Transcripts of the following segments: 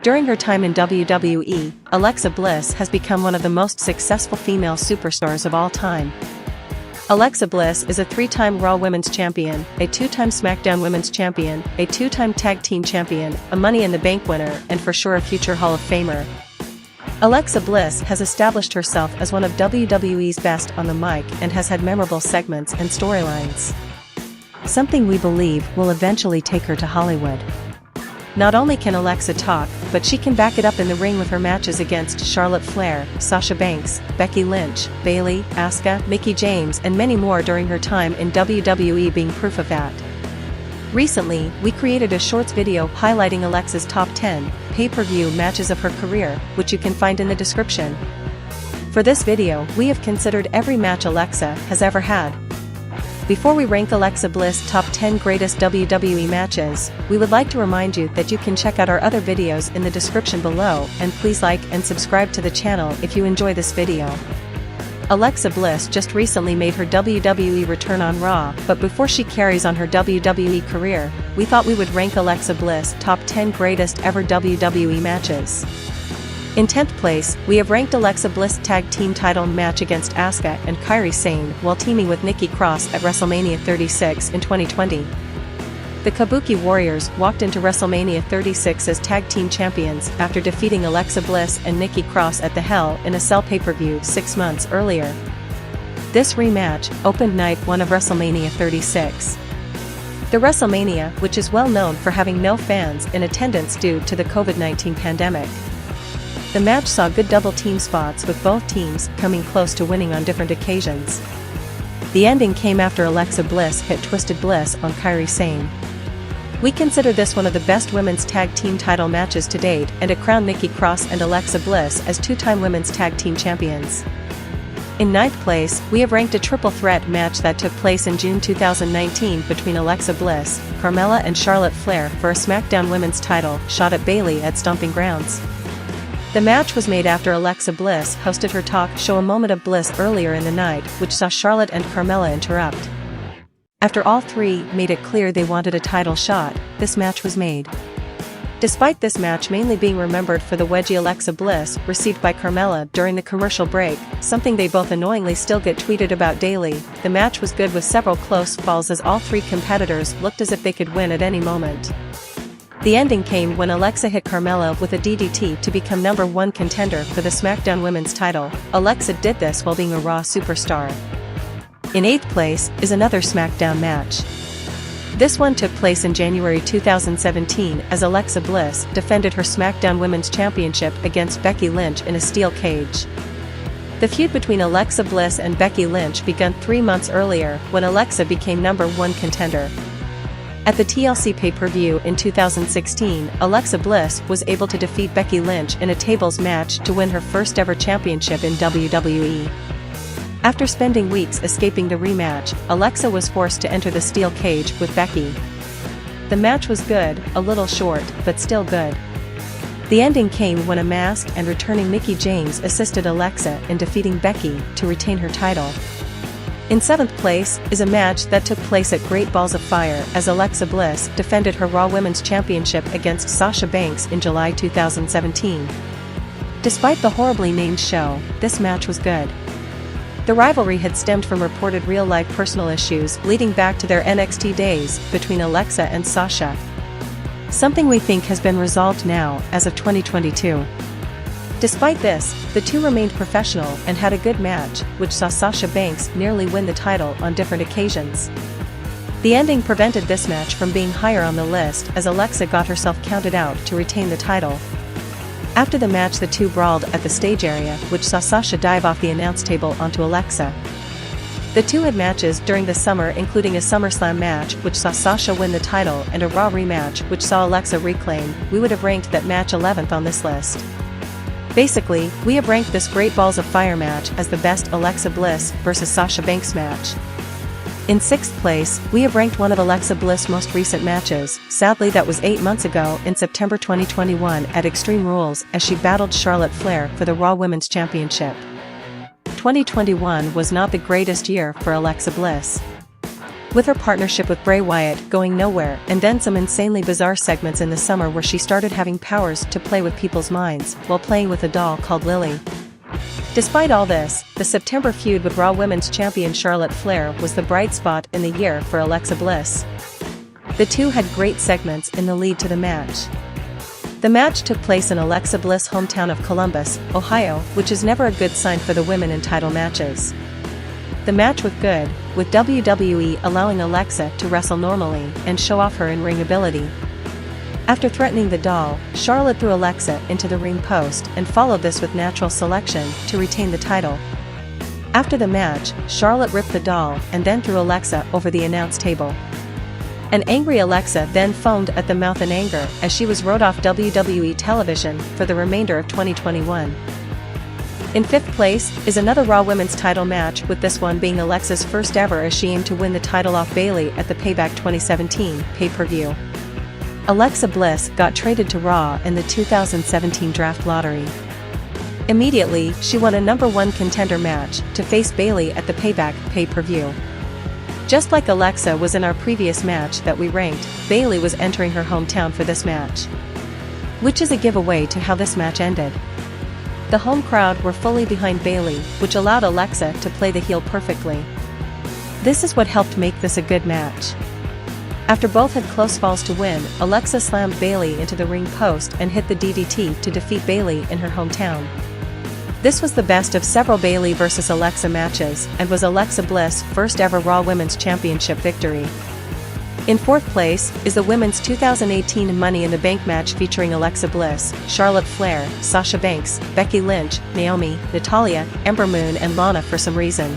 During her time in WWE, Alexa Bliss has become one of the most successful female superstars of all time. Alexa Bliss is a 3-time Raw Women's Champion, a 2-time SmackDown Women's Champion, a 2-time Tag Team Champion, a Money in the Bank winner, and for sure a future Hall of Famer. Alexa Bliss has established herself as one of WWE's best on the mic and has had memorable segments and storylines. Something we believe will eventually take her to Hollywood. Not only can Alexa talk, but she can back it up in the ring with her matches against Charlotte Flair, Sasha Banks, Becky Lynch, Bayley, Asuka, Mickie James and many more during her time in WWE being proof of that. Recently, we created a shorts video highlighting Alexa's top 10 pay-per-view matches of her career, which you can find in the description. For this video, we have considered every match Alexa has ever had. Before we rank Alexa Bliss' top 10 greatest WWE matches, we would like to remind you that you can check out our other videos in the description below, and please like and subscribe to the channel if you enjoy this video. Alexa Bliss just recently made her WWE return on Raw, but before she carries on her WWE career, we thought we would rank Alexa Bliss' top 10 greatest ever WWE matches. In 10th place, we have ranked Alexa Bliss' tag team title match against Asuka and Kairi Sane while teaming with Nikki Cross at WrestleMania 36 in 2020. The Kabuki Warriors walked into WrestleMania 36 as tag team champions after defeating Alexa Bliss and Nikki Cross at the Hell in a Cell pay-per-view 6 months earlier. This rematch opened night 1 of WrestleMania 36. The WrestleMania, which is well known for having no fans in attendance due to the COVID-19 pandemic. The match saw good double team spots with both teams coming close to winning on different occasions. The ending came after Alexa Bliss hit Twisted Bliss on Kairi Sane. We consider this one of the best women's tag team title matches to date and it crowned Nikki Cross and Alexa Bliss as 2-time women's tag team champions. In 9th place, we have ranked a triple threat match that took place in June 2019 between Alexa Bliss, Carmella and Charlotte Flair for a SmackDown women's title shot at Bayley at Stomping Grounds. The match was made after Alexa Bliss hosted her talk show A Moment of Bliss earlier in the night, which saw Charlotte and Carmella interrupt. After all three made it clear they wanted a title shot, this match was made. Despite this match mainly being remembered for the wedgie Alexa Bliss received by Carmella during the commercial break, something they both annoyingly still get tweeted about daily, the match was good with several close falls as all three competitors looked as if they could win at any moment. The ending came when Alexa hit Carmella with a DDT to become number 1 contender for the SmackDown Women's title. Alexa did this while being a Raw superstar. In 8th place is another SmackDown match. This one took place in January 2017 as Alexa Bliss defended her SmackDown Women's Championship against Becky Lynch in a steel cage. The feud between Alexa Bliss and Becky Lynch began 3 months earlier when Alexa became number 1 contender. At the TLC pay-per-view in 2016, Alexa Bliss was able to defeat Becky Lynch in a tables match to win her first ever championship in WWE. After spending weeks escaping the rematch, Alexa was forced to enter the steel cage with Becky. The match was good, a little short, but still good. The ending came when a masked and returning Mickie James assisted Alexa in defeating Becky to retain her title. In 7th place is a match that took place at Great Balls of Fire as Alexa Bliss defended her Raw Women's Championship against Sasha Banks in July 2017. Despite the horribly named show, this match was good. The rivalry had stemmed from reported real-life personal issues leading back to their NXT days between Alexa and Sasha. Something we think has been resolved now as of 2022. Despite this, the two remained professional and had a good match, which saw Sasha Banks nearly win the title on different occasions. The ending prevented this match from being higher on the list as Alexa got herself counted out to retain the title. After the match the two brawled at the stage area, which saw Sasha dive off the announce table onto Alexa. The two had matches during the summer including a SummerSlam match which saw Sasha win the title and a Raw rematch which saw Alexa reclaim. We would have ranked that match 11th on this list. Basically, we have ranked this Great Balls of Fire match as the best Alexa Bliss vs Sasha Banks match. In 6th place, we have ranked one of Alexa Bliss' most recent matches, sadly that was 8 months ago in September 2021 at Extreme Rules as she battled Charlotte Flair for the Raw Women's Championship. 2021 was not the greatest year for Alexa Bliss. with her partnership with Bray Wyatt going nowhere and then some insanely bizarre segments in the summer where she started having powers to play with people's minds while playing with a doll called Lily. Despite all this, the September feud with Raw Women's Champion Charlotte Flair was the bright spot in the year for Alexa Bliss. The two had great segments in the lead to the match. The match took place in Alexa Bliss' hometown of Columbus, Ohio, which is never a good sign for the women in title matches. The match was good, with WWE allowing Alexa to wrestle normally and show off her in-ring ability. After threatening the doll, Charlotte threw Alexa into the ring post and followed this with natural selection to retain the title. After the match, Charlotte ripped the doll and then threw Alexa over the announce table. An angry Alexa then foamed at the mouth in anger as she was rode off WWE television for the remainder of 2021. In fifth place is another Raw Women's title match, with this one being Alexa's first ever as she aimed to win the title off Bayley at the Payback 2017 pay-per-view. Alexa Bliss got traded to Raw in the 2017 draft lottery. Immediately, she won a number 1 contender match to face Bayley at the Payback pay-per-view. Just like Alexa was in our previous match that we ranked, Bayley was entering her hometown for this match. Which is a giveaway to how this match ended. The home crowd were fully behind Bayley, which allowed Alexa to play the heel perfectly. This is what helped make this a good match. After both had close falls to win, Alexa slammed Bayley into the ring post and hit the DDT to defeat Bayley in her hometown. This was the best of several Bayley vs Alexa matches and was Alexa Bliss' first ever Raw Women's Championship victory. In fourth place is the Women's 2018 Money in the Bank match featuring Alexa Bliss, Charlotte Flair, Sasha Banks, Becky Lynch, Naomi, Natalya, Ember Moon and Lana for some reason.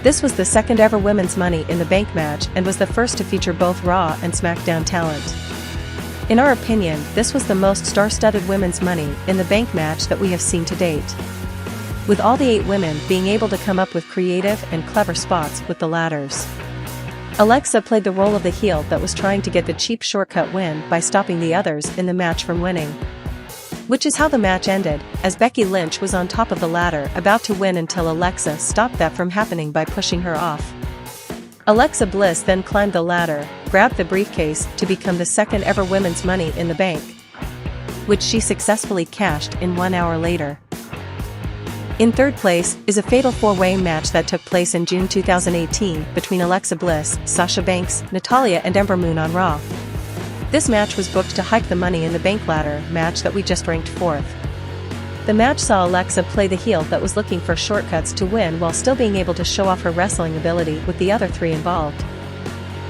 This was the second ever Women's Money in the Bank match and was the first to feature both Raw and SmackDown talent. In our opinion, this was the most star-studded Women's Money in the Bank match that we have seen to date. With all the 8 women being able to come up with creative and clever spots with the ladders. Alexa played the role of the heel that was trying to get the cheap shortcut win by stopping the others in the match from winning. Which is how the match ended, as Becky Lynch was on top of the ladder about to win until Alexa stopped that from happening by pushing her off. Alexa Bliss then climbed the ladder, grabbed the briefcase to become the second ever Women's Money in the Bank, which she successfully cashed in 1 hour later. In third place is a fatal 4-way match that took place in June 2018 between Alexa Bliss, Sasha Banks, Natalya and Ember Moon on Raw. This match was booked to hike the Money in the Bank ladder match that we just ranked 4th. The match saw Alexa play the heel that was looking for shortcuts to win while still being able to show off her wrestling ability with the other 3 involved.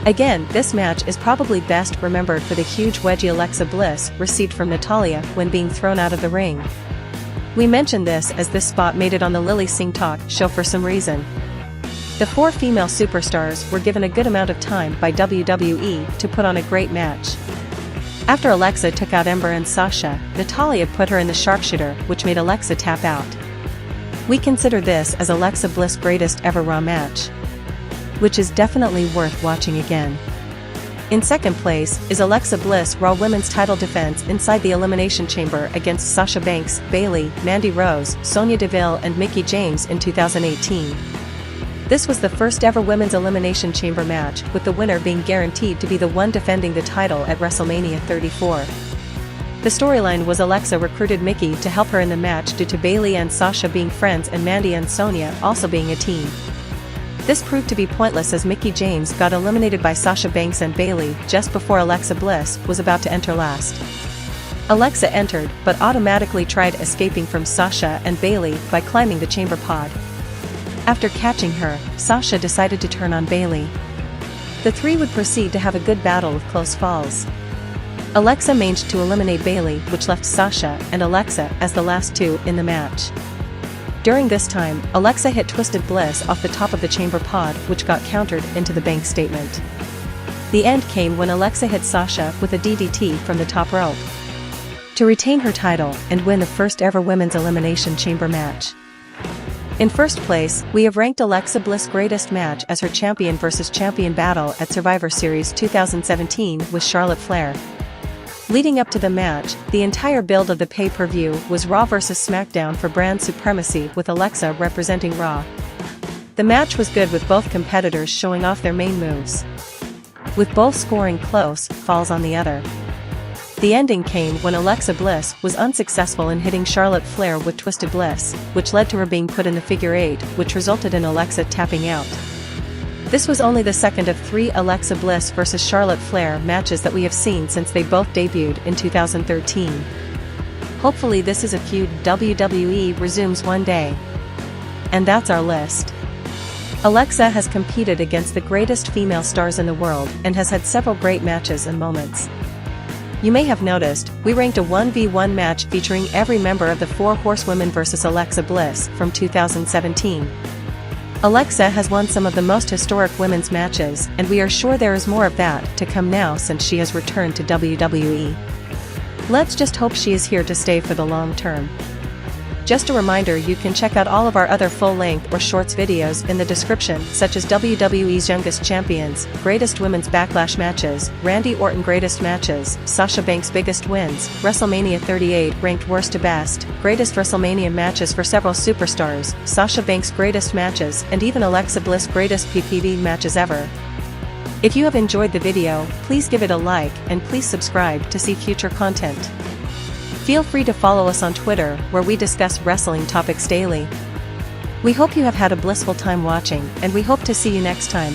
Again, this match is probably best remembered for the huge wedgie Alexa Bliss received from Natalya when being thrown out of the ring. We mentioned this as this spot made it on the Lily Singh Talk show for some reason. The 4 female superstars were given a good amount of time by WWE to put on a great match. After Alexa took out Ember and Sasha, Natalya put her in the sharpshooter, which made Alexa tap out. We consider this as Alexa Bliss' greatest ever Raw match, which is definitely worth watching again. In second place is Alexa Bliss' Raw Women's title defense inside the Elimination Chamber against Sasha Banks, Bayley, Mandy Rose, Sonya Deville and Mickie James in 2018. This was the first ever Women's Elimination Chamber match, with the winner being guaranteed to be the one defending the title at WrestleMania 34. The storyline was Alexa recruited Mickie to help her in the match due to Bayley and Sasha being friends and Mandy and Sonya also being a team. This proved to be pointless as Mickie James got eliminated by Sasha Banks and Bayley just before Alexa Bliss was about to enter last. Alexa entered but automatically tried escaping from Sasha and Bayley by climbing the chamber pod. After catching her, Sasha decided to turn on Bayley. The 3 would proceed to have a good battle with close falls. Alexa managed to eliminate Bayley, which left Sasha and Alexa as the last 2 in the match. During this time, Alexa hit Twisted Bliss off the top of the chamber pod, which got countered into the Bank statement. The end came when Alexa hit Sasha with a DDT from the top rope to retain her title and win the first ever Women's Elimination Chamber match. In first place, we have ranked Alexa Bliss' greatest match as her champion vs champion battle at Survivor Series 2017 with Charlotte Flair. Leading up to the match, the entire build of the pay-per-view was Raw vs SmackDown for brand supremacy with Alexa representing Raw. The match was good with both competitors showing off their main moves, with both scoring close falls on the other. The ending came when Alexa Bliss was unsuccessful in hitting Charlotte Flair with Twisted Bliss, which led to her being put in the figure 8, which resulted in Alexa tapping out. This was only the second of 3 Alexa Bliss vs Charlotte Flair matches that we have seen since they both debuted in 2013. Hopefully this is a feud WWE resumes one day. And that's our list. Alexa has competed against the greatest female stars in the world and has had several great matches and moments. You may have noticed, we ranked a 1v1 match featuring every member of the 4 Horsewomen vs Alexa Bliss from 2017. Alexa has won some of the most historic women's matches, and we are sure there is more of that to come now since she has returned to WWE. Let's just hope she is here to stay for the long term. Just a reminder, you can check out all of our other full-length or shorts videos in the description, such as WWE's Youngest Champions, Greatest Women's Backlash Matches, Randy Orton Greatest Matches, Sasha Banks' Biggest Wins, WrestleMania 38 Ranked Worst to Best, Greatest WrestleMania Matches for several superstars, Sasha Banks' Greatest Matches, and even Alexa Bliss' Greatest PPV Matches Ever. If you have enjoyed the video, please give it a like and please subscribe to see future content. Feel free to follow us on Twitter, where we discuss wrestling topics daily. We hope you have had a blissful time watching, and we hope to see you next time.